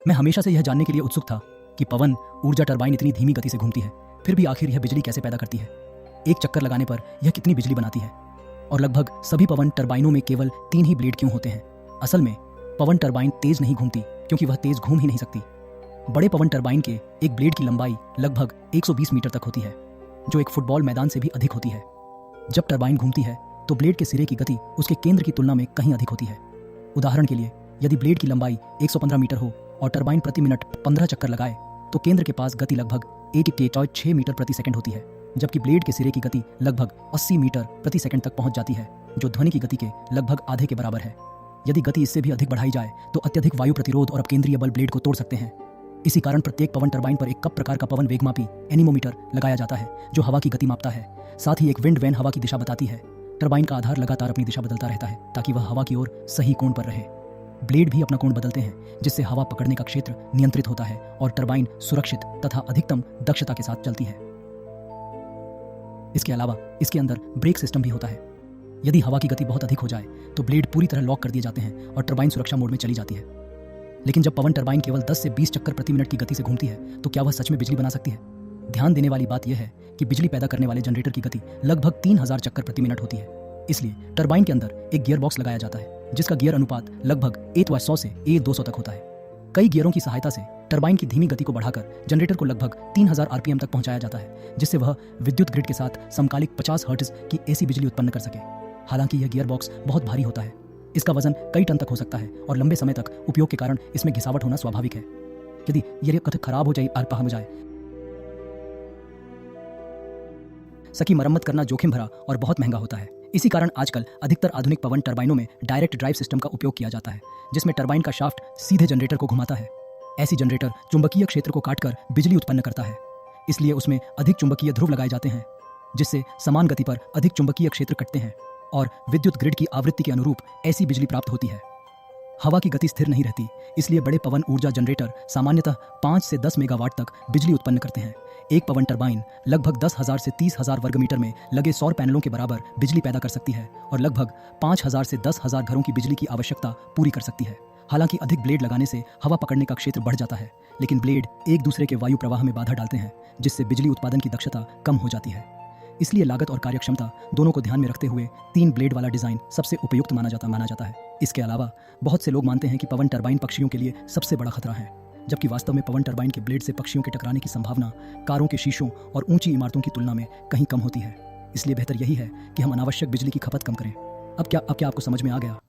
मैं हमेशा से यह जानने के लिए उत्सुक था कि पवन ऊर्जा टरबाइन इतनी धीमी गति से घूमती है, फिर भी आखिर यह बिजली कैसे पैदा करती है। एक चक्कर लगाने पर यह कितनी बिजली बनाती है और लगभग सभी पवन टरबाइनों में केवल 3 ही ब्लेड क्यों होते हैं। असल में पवन टरबाइन तेज नहीं घूमती क्योंकि वह तेज घूम ही नहीं सकती। बड़े पवन टरबाइन के एक ब्लेड की लंबाई लगभग 120 मीटर तक होती है, जो एक फुटबॉल मैदान से भी अधिक होती है। जब टरबाइन घूमती है तो ब्लेड के सिरे की गति उसके केंद्र की तुलना में कहीं अधिक होती है। उदाहरण के लिए, यदि ब्लेड की लंबाई 115 मीटर हो और टरबाइन प्रति मिनट 15 चक्कर लगाए तो केंद्र के पास गति लगभग 8.6 मीटर प्रति सेकंड होती है, जबकि ब्लेड के सिरे की गति लगभग 80 मीटर प्रति सेकंड तक पहुंच जाती है, जो ध्वनि की गति के लगभग आधे के बराबर है। यदि गति इससे भी अधिक बढ़ाई जाए तो अत्यधिक वायु प्रतिरोध और अपकेंद्रीय बल ब्लेड को तोड़ सकते हैं। इसी कारण प्रत्येक पवन टरबाइन पर एक कप प्रकार का पवन वेगमापी एनीमोमीटर लगाया जाता है, जो हवा की गति मापता है। साथ ही एक विंड वैन हवा की दिशा बताती है। टरबाइन का आधार लगातार अपनी दिशा बदलता रहता है ताकि वह हवा की ओर सही कोण पर रहे। ब्लेड भी अपना कोण बदलते हैं, जिससे हवा पकड़ने का क्षेत्र नियंत्रित होता है और टरबाइन सुरक्षित तथा अधिकतम दक्षता के साथ चलती है। इसके अलावा इसके अंदर ब्रेक सिस्टम भी होता है। यदि हवा की गति बहुत अधिक हो जाए तो ब्लेड पूरी तरह लॉक कर दिए जाते हैं और टरबाइन सुरक्षा मोड में चली जाती है। लेकिन जब पवन टरबाइन केवल 10 से 20 चक्कर प्रति मिनट की गति से घूमती है तो क्या वह सच में बिजली बना सकती है? ध्यान देने वाली बात यह है कि बिजली पैदा करने वाले जनरेटर की गति लगभग 3000 चक्कर प्रति मिनट होती है। इसलिए टरबाइन के अंदर एक गियर बॉक्स लगाया जाता है, जिसका गियर अनुपात लगभग 1:100 से 1:200 तक होता है। कई गियरों की सहायता से टरबाइन की धीमी गति को बढ़ाकर जनरेटर को लगभग 3000 आरपीएम तक पहुंचाया जाता है, जिससे वह विद्युत ग्रिड के साथ समकालिक 50 हर्ट्ज की एसी बिजली उत्पन्न कर सके। हालांकि यह गियर बॉक्स बहुत भारी होता है, इसका वजन कई टन तक हो सकता है और लंबे समय तक उपयोग के कारण इसमें घिसावट होना स्वाभाविक है। यदि यह खराब हो जाए सकी मरम्मत करना जोखिम भरा और बहुत महंगा होता है। इसी कारण आजकल अधिकतर आधुनिक पवन टरबाइनों में डायरेक्ट ड्राइव सिस्टम का उपयोग किया जाता है, जिसमें टरबाइन का शाफ्ट सीधे जनरेटर को घुमाता है। ऐसी जनरेटर चुंबकीय क्षेत्र को काटकर बिजली उत्पन्न करता है, इसलिए उसमें अधिक चुंबकीय ध्रुव लगाए जाते हैं, जिससे समान गति पर अधिक चुंबकीय क्षेत्र कटते हैं और विद्युत ग्रिड की आवृत्ति के अनुरूप ऐसी बिजली प्राप्त होती है। हवा की गति स्थिर नहीं रहती, इसलिए बड़े पवन ऊर्जा जनरेटर सामान्यतः 5 से 10 मेगावाट तक बिजली उत्पन्न करते हैं। एक पवन टरबाइन लगभग 10,000 से 30,000 वर्ग मीटर में लगे सौर पैनलों के बराबर बिजली पैदा कर सकती है और लगभग 5,000 से 10,000 घरों की बिजली की आवश्यकता पूरी कर सकती है। हालांकि अधिक ब्लेड लगाने से हवा पकड़ने का क्षेत्र बढ़ जाता है, लेकिन ब्लेड एक दूसरे के वायु प्रवाह में बाधा डालते हैं, जिससे बिजली उत्पादन की दक्षता कम हो जाती है। इसलिए लागत और कार्यक्षमता दोनों को ध्यान में रखते हुए 3 ब्लेड वाला डिजाइन सबसे उपयुक्त माना जाता है। इसके अलावा बहुत से लोग मानते हैं कि पवन टरबाइन पक्षियों के लिए सबसे बड़ा खतरा है, जबकि वास्तव में पवन टरबाइन के ब्लेड से पक्षियों के टकराने की संभावना कारों के शीशों और ऊंची इमारतों की तुलना में कहीं कम होती है। इसलिए बेहतर यही है कि हम अनावश्यक बिजली की खपत कम करें। अब क्या आपको समझ में आ गया?